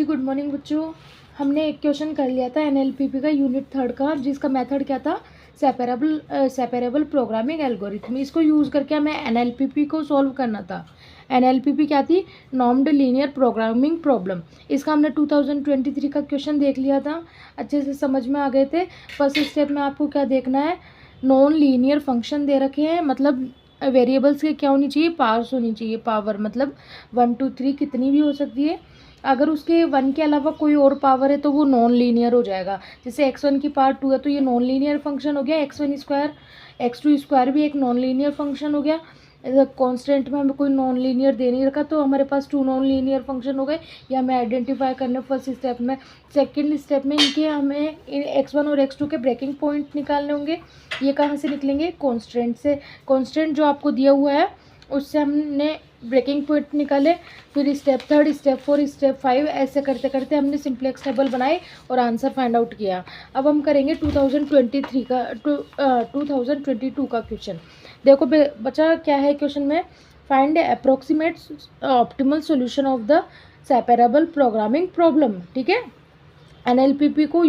Good morning बच्चों। हमने एक क्वेश्चन कर लिया था एनएलपीपी का यूनिट 3 का, जिसका मेथड क्या था, सेपरेबल प्रोग्रामिंग एल्गोरिथम। इसको यूज़ करके हमें एनएलपीपी को सॉल्व करना था। एनएलपीपी क्या थी? नॉर्म्ड लीनियर प्रोग्रामिंग प्रॉब्लम। इसका हमने 2023 का क्वेश्चन देख लिया था, अच्छे से समझ में आ गए थे। फर्स्ट स्टेप में आपको क्या देखना है, नॉन लीनियर फंक्शन दे रखे हैं, मतलब वेरिएबल्स के क्या होनी चाहिए, पावर्स होनी चाहिए। पावर मतलब 1 2 3 कितनी भी हो सकती है। अगर उसके 1 के अलावा कोई और पावर है तो वो नॉन लीनियर हो जाएगा। जैसे x1 की पावर 2 है तो ये नॉन लीनियर फंक्शन हो गया x1 स्क्वायर। x2 स्क्वायर भी एक नॉन लीनियर फंक्शन हो गया। कांस्टेंट में हमें कोई नॉन लीनियर दे नहीं रखा तो हमारे पास 2 नॉन लीनियर फंक्शन हो गए। ये हमें आइडेंटिफाई करने फर्स्ट स्टेप में। सेकेंड स्टेप में इनके हमें x1 और x2 के ब्रेकिंग पॉइंट निकालने होंगे। ये कहाँ से निकलेंगे? कांस्टेंट से। कांस्टेंट जो आपको दिया हुआ है उससे हमने ब्रेकिंग पॉइंट निकाले। फिर स्टेप 3, स्टेप 4, स्टेप 5 ऐसे करते करते हमने सिंप्लेक्स टेबल बनाए और आंसर फाइंड आउट किया। अब हम करेंगे 2022 का क्वेश्चन। देखो बच्चा क्या है क्वेश्चन में, find approximate optimal solution of the separable programming problem. ठीक है, एनएलपीपी को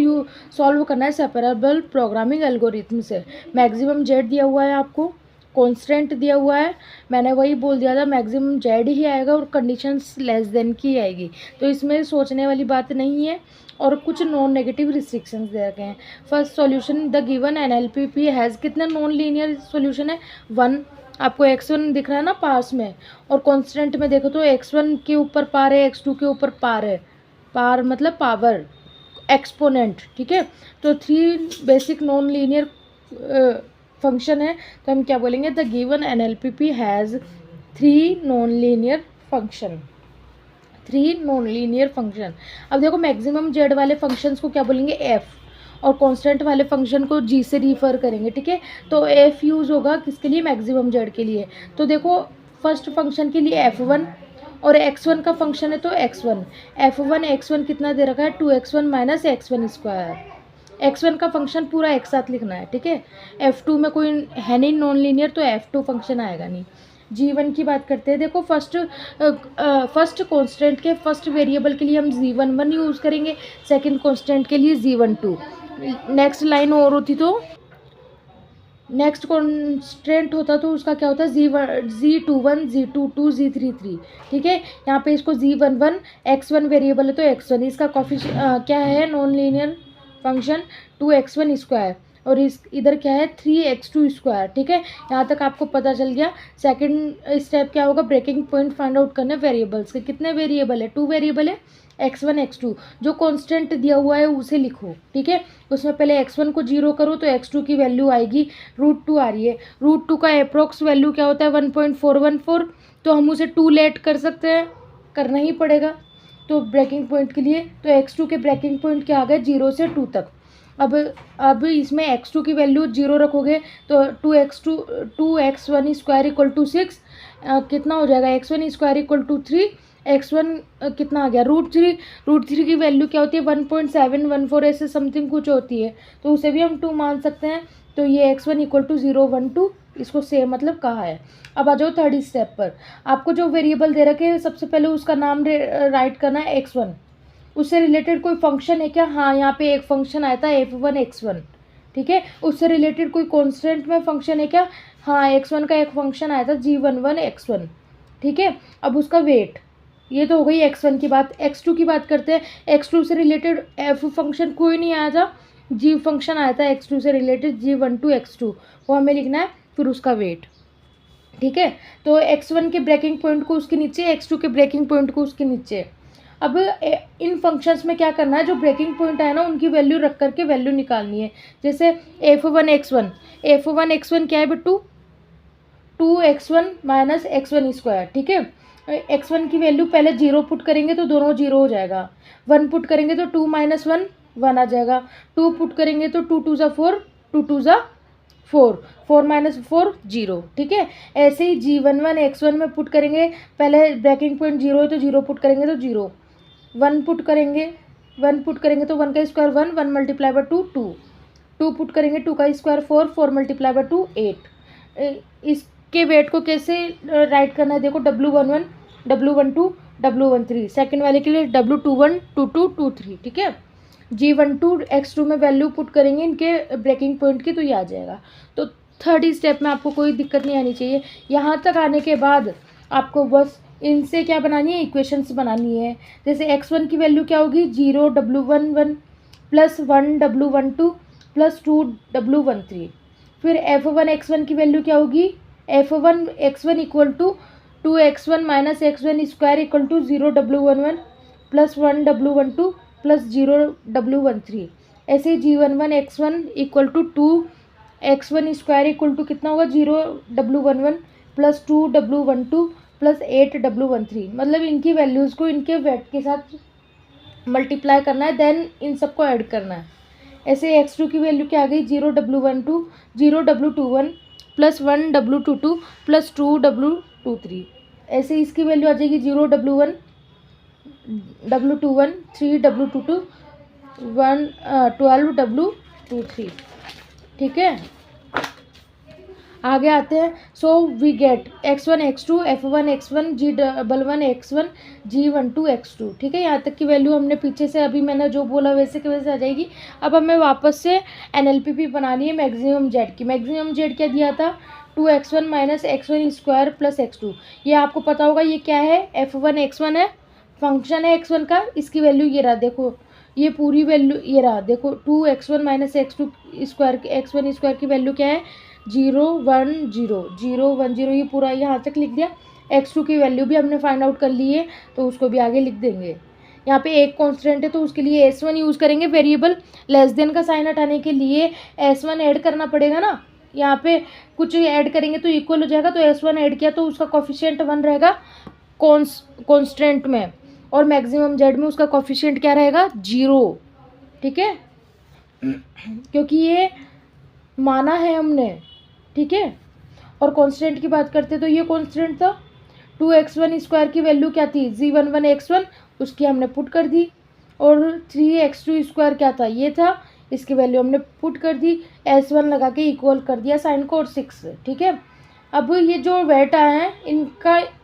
सॉल्व करना है सेपरेबल प्रोग्रामिंग एल्गोरिथम से। मैक्सिमम जेड दिया हुआ है आपको, कांस्टेंट दिया हुआ है, मैंने वही बोल दिया था मैक्सिमम जेड ही आएगा और कंडीशंस लेस देन की आएगी, तो इसमें सोचने वाली बात नहीं है। और कुछ नॉन नेगेटिव रिस्ट्रिक्शंस दे रखे हैं। First solution, the given NLPP has कितने नॉन लीनियर सॉल्यूशन है? 1। आपको x1 दिख रहा है ना पास में, और कांस्टेंट में देखो तो x1 के ऊपर पार है, x2 के ऊपर पार है। पार मतलब पावर, एक्सपोनेंट। ठीक है, तो 3 बेसिक नॉन लीनियर फंक्शन है, तो हम क्या बोलेंगे, the given NLPP has 3 non linear function. 3 non linear function. अब देखो मैक्सिमम जेड वाले फंक्शंस को क्या बोलेंगे? एफ, और कांस्टेंट वाले फंक्शन को जी से रिफर करेंगे। ठीक है, तो एफ यूज़ होगा किसके लिए? मैक्सिमम जेड के लिए। तो देखो फर्स्ट फंक्शन के लिए f1 और x1 का फंक्शन है तो x1। f1 x1 कितना दे रखा है? 2x1 minus x1 square. x1 का फंक्शन पूरा एक साथ लिखना है। ठीक है, f2 में कोई है नहीं नॉन लीनियर तो f2 फंक्शन आएगा नहीं। g1 की बात करते हैं। देखो फर्स्ट कांस्टेंट के फर्स्ट वेरिएबल के लिए हम g11 यूज़ करेंगे, सेकंड कांस्टेंट के लिए g12। नेक्स्ट लाइन और होती तो नेक्स्ट कॉन्स्टेंट होता तो उसका क्या होता है? z21 z22 z33। ठीक है, यहाँ पे इसको z11 x1 वेरिएबल है तो x1, इसका क्या है non linear function? 2x1 square, और इस इधर क्या है? 3x2 square. ठीक है, यहाँ तक आपको पता चल गया। सेकंड स्टेप क्या होगा? ब्रेकिंग पॉइंट फाइंड आउट करना है वेरिएबल्स के। कितने वेरिएबल है? 2 वेरिएबल है, x1 x2। जो कांस्टेंट दिया हुआ है उसे लिखो। ठीक है, उसमें पहले x1 को 0 करो तो x2 की वैल्यू आएगी √2 आ रही है। √2 का अप्रोक्स वैल्यू क्या होता है? 1.414। तो हम उसे 2 लेट कर सकते हैं, करना ही पड़ेगा। तो ब्रेकिंग पॉइंट के लिए तो x2 के ब्रेकिंग पॉइंट क्या आ गए? 0 से 2 तक। अब इसमें x2 की वैल्यू 0 रखोगे तो 2x1 स्क्वायर इक्वल टू 6 कितना हो जाएगा? x1 square equal to 3। x1 कितना आ गया? √3। √3 की वैल्यू क्या होती है? 1.714 ऐसे समथिंग कुछ होती है, तो उसे भी हम 2 मान सकते हैं। तो ये x1 इक्वल टू 0 1 2 इसको सेम मतलब कहा है। अब आ जाओ थर्ड स्टेप पर। आपको जो वेरिएबल दे रखे हैं सबसे पहले उसका नाम राइट करना है x1। उससे रिलेटेड कोई फंक्शन है क्या? हाँ, यहाँ पे एक फंक्शन आया था f1 x1। ठीक है, उससे रिलेटेड कोई कांस्टेंट में फंक्शन है क्या? हाँ, x1 का एक फंक्शन आया था g11 x1। ठीक है, अब उसका वेट, ये तो हो गई x1 की बात। x2 की बात करते हैं। x2 से रिलेटेड f फंक्शन कोई नहीं आया था, g फंक्शन आया था x2 से रिलेटेड g12 x2, वो हमें लिखना है, फिर उसका वेट। ठीक है, तो x1 के ब्रेकिंग पॉइंट को उसके नीचे, x2 के ब्रेकिंग पॉइंट को उसके नीचे। अब इन फंक्शंस में क्या करना है, जो ब्रेकिंग पॉइंट है ना उनकी वैल्यू रख करके वैल्यू निकालनी है। जैसे f1 x1 क्या है Bittu? 2x1 minus x1 square. ठीक है, x1 की वैल्यू पहले 0 पुट करेंगे तो दोनों 0 हो जाएगा। 1 पुट करेंगे तो 2 माइनस 1 1 आ जाएगा। 2 पुट करेंगे तो 2 2 ज़ा 4 2 2 ज़ा 4 4 माइनस 4 0। ठीक है, ऐसे ही g11 x1 में पुट करेंगे, पहले ब्रेकिंग पॉइंट 0 है तो 0 पुट करेंगे तो 0। 1 पुट करेंगे तो 1 का स्क्वायर 1 1 मल्टीप्लाई बाय 2 2 2 पुट करेंगे 2 का स्क्वायर 4 4 मल्टीप्लाई बाय 2 8। इसके वेट को कैसे राइट करना है? देखो W11 W12 W13, सेकंड वाले के लिए W21 22 23, ठीक है। G12 X2 में वैल्यू पुट करेंगे इनके ब्रेकिंग पॉइंट की तो ये आ जाएगा। तो थर्ड स्टेप में आपको कोई दिक्कत नहीं आनी चाहिए। यहाँ तक आने के बाद आपको बस इनसे क्या बनानी है, इक्वेशंस बनानी है। जैसे x1 की वैल्यू क्या होगी, 0W11 plus 1W12 plus 2W13। फिर F1 x1 की वैल्यू क्या होगी, F1 x1 equal to 2x1 minus x1 square equal to 0W11 plus 1W12 plus 0W13। ऐसे G11 x1 equal to 2x1 square equal to कितना होगा, 0W11 plus 2W12 plus 8W13। मतलब इनकी values को इनके वेट के साथ मल्टीप्लाई करना है, देन इन सबको ऐड करना है। ऐसे x2 की वैल्यू क्या आ गई, 0W12 0W21 plus 1W22 plus 2W23। ऐसे इसकी वैल्यू आ जाएगी 0W1 W21 3W22 12W23, ठीक है। आगे आते हैं। So we get x1 x2 f1 x1 G11 x1 G12 x2, ठीक है। यहाँ तक की वैल्यू हमने पीछे से अभी मैंने जो बोला वैसे के वैसे आ जाएगी। अब हमें वापस से NLPP बनानी है मैक्सिमम जेड की। मैक्सिमम जेड क्या दिया था, 2x1 minus x1 square plus x2। ये आपको पता होगा ये क्या है, f1 x1 है, फंक्शन है x1 का। इसकी वैल्यू ये रहा, देखो ये पूरी वैल्यू ये रहा, देखो 2x1 minus x2 square x1 square की वैल्यू क्या है, 0 1 0 0 1 0। ये पूरा यहाँ तक लिख दिया। x2 की वैल्यू भी हमने फाइंड आउट कर ली है तो उसको भी आगे लिख देंगे। यहाँ पे एक कांस्टेंट है तो उसके लिए s1 यूज़ करेंगे। वेरिएबल लेस देन का साइन हटाने के लिए s1 ऐड करना पड़ेगा ना। यहाँ पे कुछ ऐड करेंगे तो इक्वल हो जाएगा, तो s1 ऐड किया तो उसका कोफिशिएंट 1 रहेगा कांस्टेंट में, और मैक्सिमम जेड में उसका कोफिशिएंट क्या रहेगा, 0, ठीक है। क्योंकि ये माना है हमने, ठीक है। और कांस्टेंट की बात करते तो ये कांस्टेंट था 2x1 स्क्वायर की वैल्यू क्या थी, G11 x1, उसकी हमने पुट कर दी। और 3x2 स्क्वायर क्या था, ये था, इसकी वैल्यू हमने पुट कर दी, s1 लगा के इक्वल कर दिया साइन को, और 6, ठीक है। अब ये जो वेट आए हैं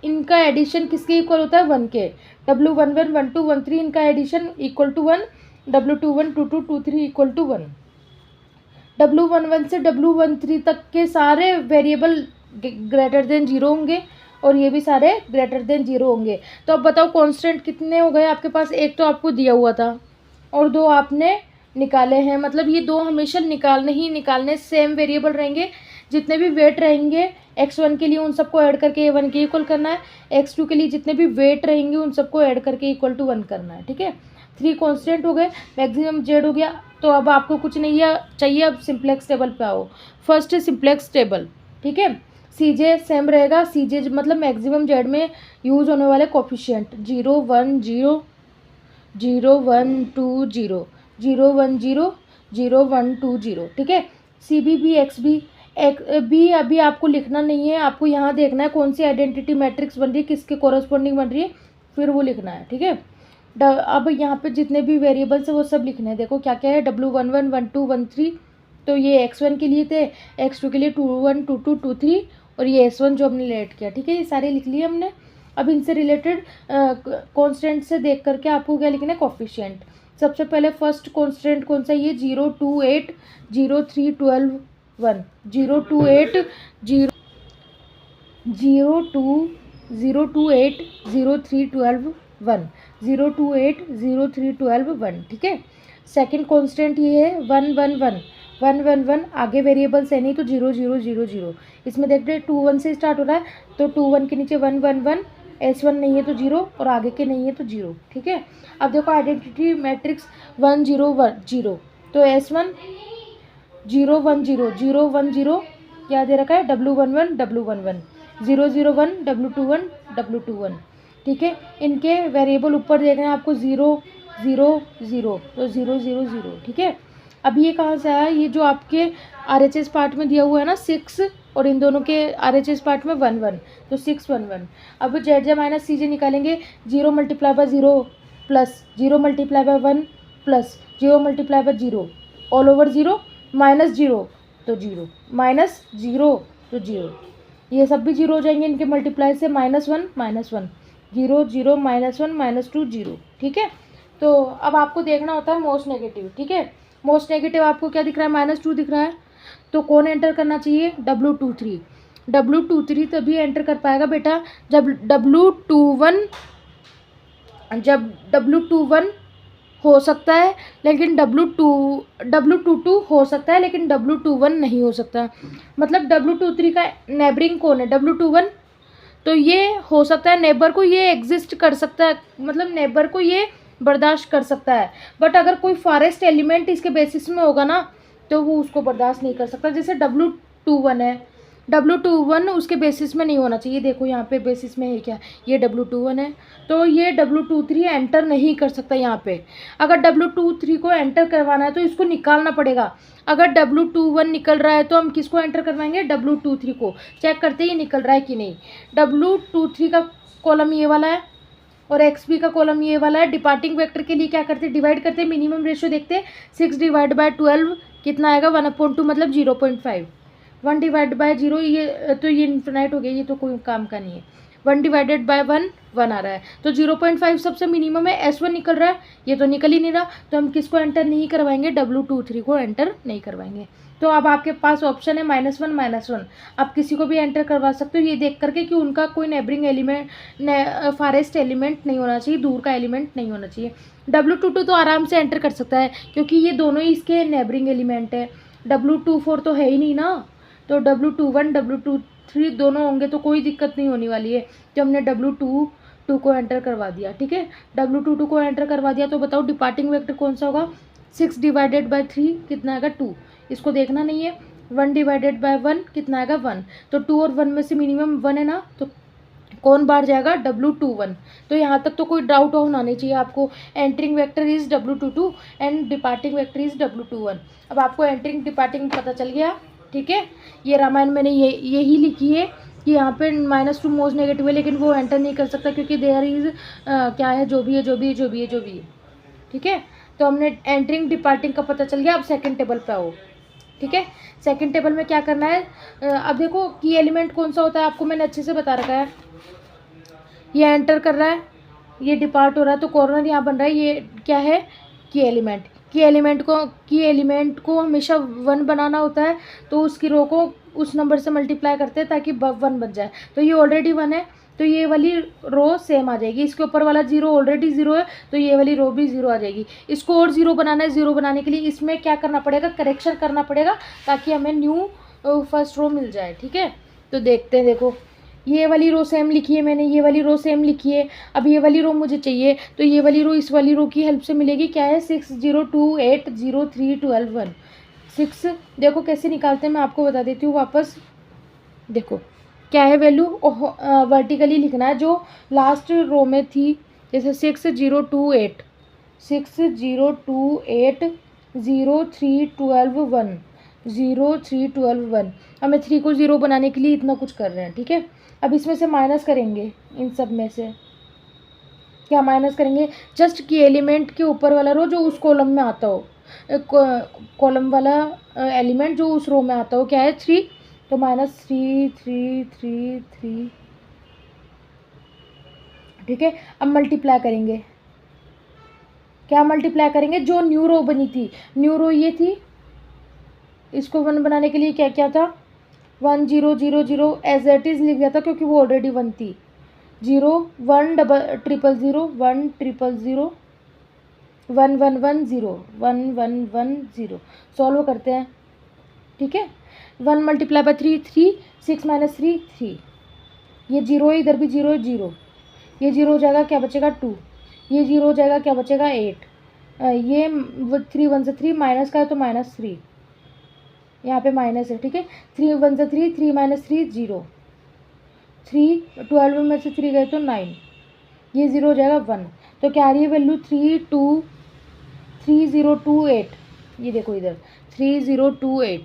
इनका एडिशन किसके इक्वल होता है, 1 के। W11 12 13 इनका addition equal to 1, W21 22 23 equal to 1। W11 से W13 तक के सारे वेरिएबल ग्रेटर देन 0 होंगे और ये भी सारे ग्रेटर देन 0 होंगे। तो अब बताओ कांस्टेंट कितने हो गए आपके पास, एक तो आपको दिया हुआ था और 2 आपने निकाले हैं। मतलब ये 2 हमेशा निकालने ही निकालने, सेम वेरिएबल रहेंगे। जितने भी वेट रहेंगे x1 के लिए उन सबको ऐड करके a1 के इक्वल करना है, x2 के लिए जितने भी वेट रहेंगे उन सबको ऐड करके इक्वल टू 1 करना है, ठीक है। 3 कांस्टेंट हो गए, मैक्सिमम जेड हो गया। तो अब आपको कुछ नहीं चाहिए, अब सिंप्लेक्स टेबल पे आओ। फर्स्ट है सिंप्लेक्स टेबल, ठीक है। CJ सेम रहेगा, CJ मतलब मैक्सिमम जेड में यूज़ होने वाले कोफिशिएंट 0 1 0 0 1 2 0 0 1 0 0 1 2 0, ठीक है। CB भी XB भी अभी आपको लिखना नहीं है, आपको यहाँ देखना है कौन सी आइडेंटिटी मैट्रिक्स बन रही है, किसके कोरस्पॉन्डिंग बन रही है, फिर वो लिखना है, ठीक है। अब यहाँ पे जितने भी वेरिएबल्स है वो सब लिखने हैं। देखो क्या क्या है, W11 12 13, तो ये x1 के लिए थे, x2 के लिए 21 22 23, और ये s1 जो हमने लेट किया, ठीक है। ये सारे लिख लिए हमने। अब इनसे रिलेटेड कॉन्स्टेंट से देख करके आपको क्या लिखना है, कोफिशिएंट। सबसे पहले फर्स्ट कॉन्स्टेंट कौन सा, ये 0 2 8 0 3 12 1 0 2 8 0 0 2 0 2 8 0 3 12 1 0 2 8 0 3 12 1, ठीक है। सेकंड कांस्टेंट ये है 1 1 1 1 1 1, आगे वेरिएबल्स है नहीं तो 0 0 0 0। इसमें देखते हैं 2 1 से स्टार्ट हो रहा है तो 2 1 के नीचे 1 1 1, s1 नहीं है तो 0 और आगे के नहीं है तो 0, ठीक है। अब देखो आइडेंटिटी मैट्रिक्स 1 0 1 0, तो s1 0 1 0 0 1 0 क्या दे रखा है, W11 W11 0 0 1 W21 W21, ठीक है। इनके वेरिएबल ऊपर देखना है आपको 0 0 0, तो 0 0 0, ठीक है। अब ये कहाँ से आया, ये जो आपके RHS पार्ट में दिया हुआ है ना 6, और इन दोनों के RHS पार्ट में 1 1, तो 6 1 1। अब ZJ माइनस CJ निकालेंगे, 0 multiply by 0 plus 0 multiply by 1 plus 0 multiply by 0 all over 0 minus 0 तो 0 माइनस 0 तो 0, ये सब भी 0 हो जाएंगे इनके मल्टीप्लाई से, -1 -1 0 0 -1 -2 0, ठीक है। तो अब आपको देखना होता है मोस्ट नेगेटिव, ठीक है। मोस्ट नेगेटिव आपको क्या दिख रहा है, -2 दिख रहा है, तो कौन एंटर करना चाहिए, W23। W23 तभी एंटर कर पाएगा बेटा जब W21 हो सकता है, लेकिन W22 हो सकता है, लेकिन W21 नहीं हो सकता। मतलब W23 का नेबरिंग कौन है, W21। तो ये हो सकता है नेबर को ये एग्जिस्ट कर सकता है, मतलब नेबर को ये बर्दाश्त कर सकता है, बट अगर कोई फॉरेस्ट एलिमेंट इसके बेसिस में होगा ना तो वो उसको बर्दाश्त नहीं कर सकता। जैसे W21 है, W21 उसके बेसिस में नहीं होना चाहिए। देखो यहाँ पे बेसिस में है क्या, ये W21 है, तो ये W23 एंटर नहीं कर सकता यहाँ पे। अगर W23 को एंटर करवाना है तो इसको निकालना पड़ेगा। अगर W21 निकल रहा है तो हम किसको एंटर करवाएंगे, W23 को। चेक करते ही निकल रहा है कि नहीं। W23 का कॉलम ये वाला है और XP का कॉलम ये वाला है। डिपार्टिंग वेक्टर के लिए क्या करते हैं, डिवाइड करते हैं, मिनिमम रेशियो देखते हैं। 6 / 12 कितना आएगा, 1/2, मतलब 0.5। 1 / 0 ये तो ये इन्फिनाइट हो गया, ये तो कोई काम का नहीं है। 1 / 1 1 आ रहा है, तो 0.5 सबसे मिनिमम है। S1 निकल रहा है, ये तो निकल ही नहीं रहा, तो हम किसको एंटर नहीं करवाएंगे, W23 को एंटर नहीं करवाएंगे। तो अब आपके पास ऑप्शन है -1 -1। आप किसी को भी एंटर करवा सकते हो ये देख करके कि उनका कोई नेबरिंग एलिमेंट, फॉरेस्ट एलिमेंट नहीं होना चाहिए, दूर का एलिमेंट नहीं होना चाहिए। W22 तो आराम से एंटर कर सकता है क्योंकि ये दोनों ही इसके नेबरिंग एलिमेंट है। W24 तो है ही नहीं ना, तो W21 W23 दोनों होंगे तो कोई दिक्कत नहीं होने वाली है। तो हमने W22 को एंटर करवा दिया, ठीक है। W22 को एंटर करवा दिया, तो बताओ डिपार्टिंग वेक्टर कौन सा होगा, 6 / 3 कितना आएगा, 2। इसको देखना नहीं है। 1 / 1 कितना आएगा, 1। तो 2 और 1 में से मिनिमम 1 है ना, तो कौन बाहर जाएगा, W21। तो यहाँ तक तो कोई डाउट होना नहीं चाहिए आपको। Entering vector is W22 and departing vector is W21। अब आपको एंटरिंग डिपार्टिंग पता चल गया, ठीक है। ये रामायण मैंने यही लिखी है कि यहाँ पे -2 मोस्ट नेगेटिव है, लेकिन वो एंटर नहीं कर सकता क्योंकि देयर इज क्या है, जो भी है, ठीक है। तो हमने एंटरिंग डिपार्टिंग का पता चल गया। अब सेकंड टेबल पे आओ, ठीक है। सेकंड टेबल में क्या करना है, अब देखो की एलिमेंट कौन सा होता है आपको मैंने अच्छे से बता रखा है। ये एंटर कर रहा है, ये डिपार्ट हो रहा है, तो कॉर्नर यहाँ बन रहा है। ये क्या है, की एलिमेंट को हमेशा 1 बनाना होता है, तो उसकी रो को उस नंबर से मल्टीप्लाई करते हैं ताकि 1 बन जाए। तो ये ऑलरेडी 1 है, तो ये वाली रो सेम आ जाएगी। इसके ऊपर वाला 0 ऑलरेडी 0 है, तो ये वाली रो भी 0 आ जाएगी। इसको और 0 बनाना है। 0 बनाने के लिए इसमें क्या करना पड़ेगा, करेक्शन करना पड़ेगा ताकि हमें न्यू फर्स्ट रो मिल जाए, ठीक है। तो देखते हैं, देखो ये वाली रो सेम लिखी है मैंने, ये वाली रो सेम लिखी है। अब ये वाली रो मुझे चाहिए, तो ये वाली रो इस वाली रो की हेल्प से मिलेगी। क्या है, 6 0 2 8 0 3 12 1 6। देखो कैसे निकालते हैं, मैं आपको बता देती हूँ वापस। देखो क्या है वैल्यू, वर्टिकली लिखना है जो लास्ट रो में थी। जैसे 6 0 2 8 6 0 2 8 0 3 12 1 0 3 12 1। हमें 3 को 0 बनाने के लिए इतना कुछ कर रहे हैं, ठीक है। अब इसमें से माइनस करेंगे, इन सब में से क्या माइनस करेंगे, जस्ट की एलिमेंट के ऊपर वाला रो जो उस कॉलम में आता हो, कॉलम वाला एलिमेंट जो उस रो में आता हो, क्या है 3, तो -3 3 3 3, ठीक है। अब मल्टीप्लाई करेंगे, क्या मल्टीप्लाई करेंगे, जो न्यू रो बनी थी, न्यू रो ये थी, इसको 1 बनाने के लिए क्या क्या था, 1 0 0 0 एज इट इज़ लिख दिया था क्योंकि वो ऑलरेडी 1 थी। 0 1 0 0 1 0 0 1 1 1 0 1 1 1 0। सॉल्व करते हैं, ठीक है। 1 × 3 3, 6 - 3 3। ये 0 है, इधर भी 0 है, 0। ये 0 हो जाएगा, क्या बचेगा 2। ये 0 हो जाएगा, क्या बचेगा 8। ये 3 1 से 3 माइनस का है तो -3, यहाँ पे माइनस है, ठीक है। 3 1 से 3 3 - 3 0। 3 12 में से 3 गए तो 9, ये 0 हो जाएगा 1। तो क्या आ रही है वैल्यू, 3028। ये देखो इधर 3028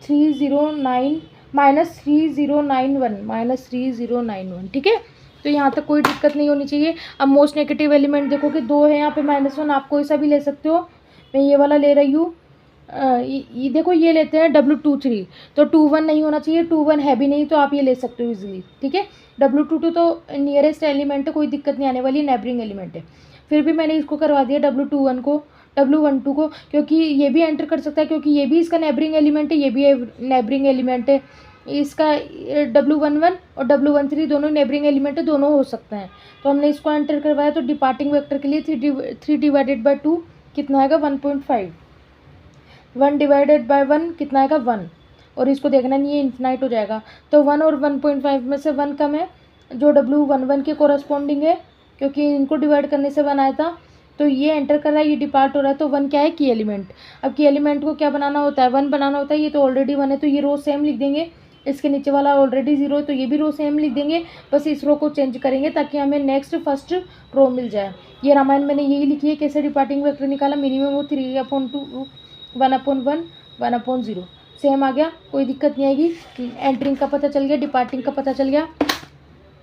309 -3091 -3091, ठीक है। तो यहाँ तक कोई दिक्कत नहीं होनी चाहिए। अब मोस्ट नेगेटिव एलिमेंट देखो कि 2 है यहाँ पे, -1 आप कोई सा भी ले सकते हो। मैं ये वाला ले रही हूँ, ये देखो ये लेते हैं W23, तो 21 नहीं होना चाहिए, 21 है भी नहीं, तो आप ये ले सकते हो इजीली, ठीक है। W22 तो नियरेस्ट एलिमेंट है, कोई दिक्कत नहीं आने वाली, नेबरिंग एलिमेंट है। फिर भी मैंने इसको करवा दिया W21 को, W12 को, क्योंकि ये भी एंटर कर सकता है, क्योंकि ये भी इसका नेबरिंग एलिमेंट है, ये भी नेबरिंग एलिमेंट है। इसका W11 और W13 दोनों नेबरिंग एलिमेंट है, दोनों हो सकते हैं। तो हमने इसको एंटर करवाया, तो डिपार्टिंग वेक्टर के लिए 3 डिवाइडेड बाई 2 कितना आएगा 1.5, 1 डिवाइडेड बाय 1 कितना आएगा 1, और इसको देखना नहीं है, इन्फिनाइट हो जाएगा। तो 1 और 1.5 में से 1 कम है, जो W11 के कोरस्पॉन्डिंग है, क्योंकि इनको डिवाइड करने से 1 आया था। तो ये एंटर कर रहा है, ये डिपार्ट हो रहा है, तो 1 क्या है की एलिमेंट। अब की एलिमेंट को क्या बनाना होता है, 1 बनाना होता है। ये तो ऑलरेडी 1 है, तो ये रो सेम लिख देंगे। इसके नीचे वाला ऑलरेडी 0 है, तो ये भी रो सेम लिख देंगे, बस इस रो को चेंज करेंगे ताकि हमें नेक्स्ट फर्स्ट रो मिल जाए। ये रामायण मैंने यही लिखी है, कैसे डिपार्टिंग वेक्टर निकाला, मिनिमम वो 3/2 1/1 1/0 सेम आ गया, कोई दिक्कत नहीं आएगी। एंटरिंग का पता चल गया, डिपार्टिंग का पता चल गया।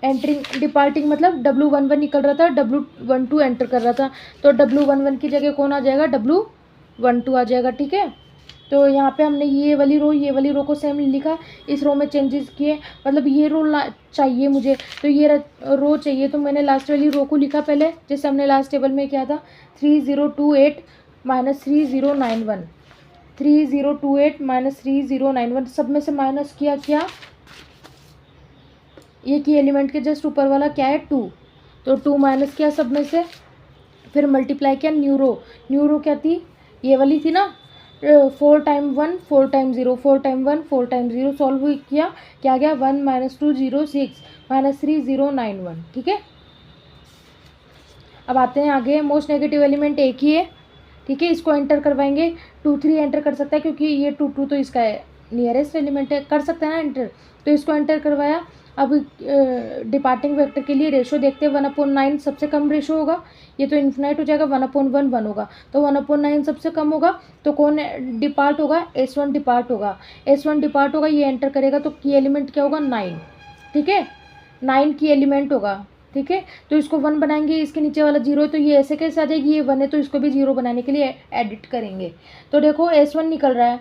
एंटरिंग डिपार्टिंग मतलब W11 निकल रहा था, W12 एंटर कर रहा था, तो W11 की जगह कौन आ जाएगा, W12 आ जाएगा, ठीक है। तो यहाँ पे हमने ये वाली रो को सेम लिखा, इस रो में चेंजेस किए, मतलब ये रो चाहिए मुझे, तो ये रो चाहिए, तो मैंने लास्ट वाली रो को लिखा पहले, जैसे हमने लास्ट टेबल में किया था, 3028 माइनस 3091, 3028 माइनस 3091, सब में से माइनस किया, क्या ये की एलिमेंट के जस्ट ऊपर वाला क्या है 2, तो 2 माइनस किया सब में से, फिर मल्टीप्लाई किया न्यू रो क्या थी, ये वाली थी ना, 4 time 1 4 time 0 4 time 1 4 time 0, solve किया, क्या गया 1 माइनस 2 0 6 माइनस 3 0 9 1, ठीक है। अब आते हैं आगे, मोस्ट नेगेटिव एलिमेंट एक ही है, ठीक है, इसको एंटर करवाएंगे। 2 3 एंटर कर सकता है, क्योंकि ये 2 2 तो इसका नियरेस्ट एलिमेंट है, कर सकता है ना एंटर, तो इसको एंटर करवाया। अब डिपार्टिंग वेक्टर के लिए रेशो देखते हैं, 1/9 सबसे कम रेशो होगा, ये तो इन्फिनाइट हो जाएगा, 1/1 1 होगा, तो 1/9 सबसे कम होगा, तो कौन डिपार्ट होगा, S1 डिपार्ट होगा, S1 डिपार्ट होगा, ये एंटर करेगा, तो की एलिमेंट क्या होगा 9, ठीक है, 9 की एलिमेंट होगा, ठीक है। तो इसको 1 बनाएंगे, इसके नीचे वाला 0 है, तो ये ऐसे कैसे आ जाएगी, ये 1 है, तो इसको भी 0 बनाने के लिए एडिट करेंगे। तो देखो S1 निकल रहा है,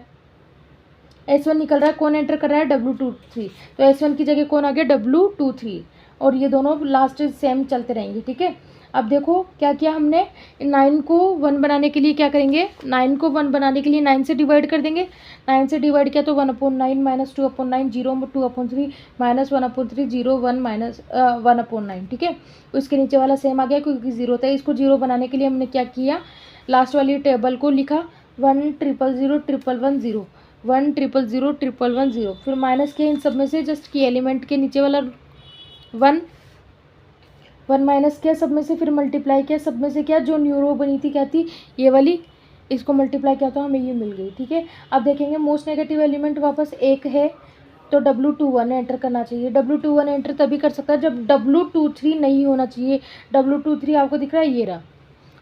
S1 निकल रहा है, कौन एंटर कर रहा है, W23, तो S1 की जगह कौन आ गया, W23, और ये दोनों लास्ट सेम चलते रहेंगे, ठीक है। अब देखो क्या किया हमने, 9 को 1 बनाने के लिए क्या करेंगे, 9 को 1 बनाने के लिए 9 से डिवाइड कर देंगे, 9 से डिवाइड किया तो 1/9 माइनस 2/9 0 2/3 माइनस 1/3 0 1 माइनस 1/9, ठीक है। उसके नीचे वाला सेम आ गया, क्योंकि 0 था। इसको 0 बनाने के लिए हमने क्या किया, लास्ट वाली टेबल को लिखा, 1 000 111 0 1 000 111 0, फिर माइनस किया इन सब में से, जस्ट की एलिमेंट के नीचे वाला 1 माइनस किया सब में से, फिर मल्टीप्लाई किया सब में से, क्या जो न्यू रो बनी थी क्या थी, ये वाली, इसको मल्टीप्लाई किया तो हमें ये मिल गई, ठीक है। अब देखेंगे मोस्ट नेगेटिव एलिमेंट वापस एक है, तो W21 एंटर करना चाहिए। W21 एंटर तभी कर सकता है जब W23 नहीं होना चाहिए। W23 आपको दिख रहा है, ये रहा,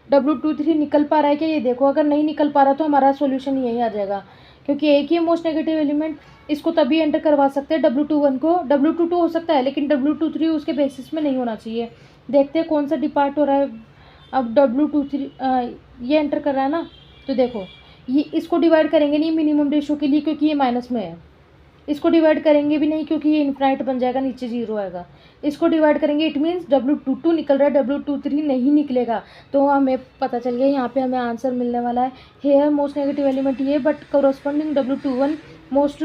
W23 निकल पा रहा है क्या, ये देखो, अगर नहीं निकल पा रहा तो हमारा सॉल्यूशन यही आ जाएगा, क्योंकि एक ही मोस्ट नेगेटिव एलिमेंट, इसको तभी एंटर करवा सकते हैं W21 को, W22 हो सकता है, लेकिन W23 उसके बेसिस में नहीं होना चाहिए। देखते हैं कौन सा डिपार्ट हो रहा है। अब W23 ये एंटर कर रहा है ना, तो देखो ये इसको डिवाइड करेंगे नहीं मिनिमम रेशो के लिए, क्योंकि ये माइनस में है, इसको डिवाइड करेंगे भी नहीं, क्योंकि ये इन्फिनाइट बन जाएगा, नीचे 0 आएगा। इसको डिवाइड करेंगे, इट मीन्स W22 निकल रहा है, W23 नहीं निकलेगा, तो हमें पता चल गया, यहाँ पे हमें आंसर मिलने वाला है। हेयर मोस्ट नेगेटिव एलिमेंट ये, but corresponding W21 must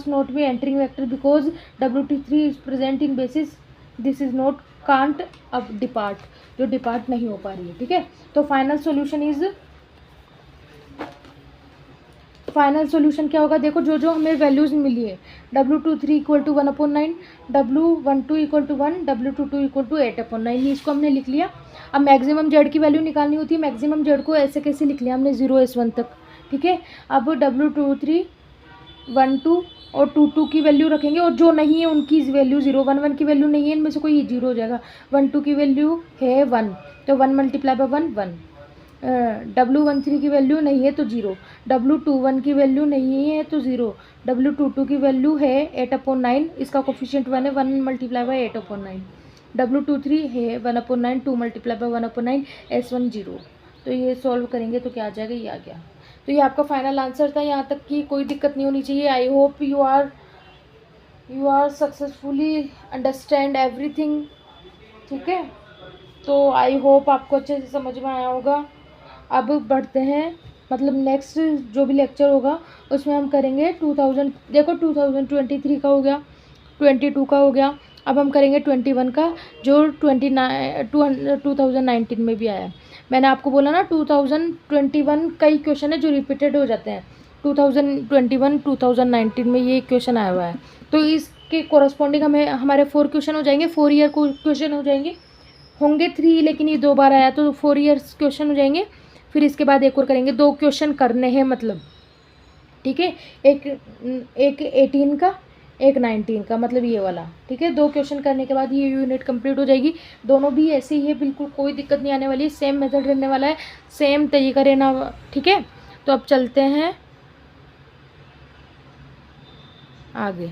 not be entering vector, because W23 is present in basis, this is not can't अब डिपार्ट, जो डिपार्ट नहीं हो पा रही है, ठीक है। तो फाइनल सोल्यूशन क्या होगा, देखो जो जो हमें वैल्यूज़ मिली है, W23 equal to 1/9, W12 equal to 1, W22 equal to 8/9, इसको हमने लिख लिया। अब मैक्सिमम जेड की वैल्यू निकालनी होती है, मैक्सिमम जेड को ऐसे कैसे लिख लिया हमने, 0 S1 तक, ठीक है। अब W23 1 2 और 2 2 की वैल्यू रखेंगे, और जो नहीं है उनकी वैल्यू 0, 1 1 की वैल्यू नहीं है, इनमें से कोई 0 हो जाएगा, 1 2 की वैल्यू है 1, तो 1 मल्टीप्लाई बाय 1 1, W13 की वैल्यू नहीं है तो 0, W21 की वैल्यू नहीं है तो 0, W22 की वैल्यू है 8/9, इसका कोफिशिएंट 1 है, 1 मल्टीप्लाई बाय 8/9, W23 है 1/9, 2 मल्टीप्लाई बाय 1/9, S1 0। तो ये सॉल्व करेंगे तो क्या आ जाएगा, ये आ गया। तो ये आपका फाइनल आंसर था। यहाँ तक की कोई दिक्कत नहीं होनी चाहिए। I hope you are successfully understand everything. ठीक है, तो आई होप आपको अच्छे से समझ में आया होगा। अब बढ़ते हैं, मतलब नेक्स्ट जो भी लेक्चर होगा उसमें हम करेंगे 2000, देखो 2023 का हो गया, 22 का हो गया, अब हम करेंगे 21 का, जो 2019 में भी आया। मैंने आपको बोला ना 2021 कई क्वेश्चन है जो रिपीटेड हो जाते हैं। 2021 2019 में ये क्वेश्चन आया हुआ है, तो इसके कोरस्पॉन्डिंग हमें हमारे 4 क्वेश्चन हो जाएंगे, 4 ईयर क्वेश्चन हो जाएंगे, होंगे 3 लेकिन ये 2 बार आया तो 4 ईयर्स क्वेश्चन हो जाएंगे। फिर इसके बाद एक और करेंगे, 2 क्वेश्चन करने हैं मतलब, ठीक है, एक 18 का, एक 19 का, मतलब ये वाला, ठीक है। 2 क्वेश्चन करने के बाद ये यूनिट कंप्लीट हो जाएगी। दोनों भी ऐसे ही है, बिल्कुल कोई दिक्कत नहीं आने वाली है, सेम मेथड रहने वाला है, सेम तरीका रहना, ठीक है। तो अब चलते हैं आगे।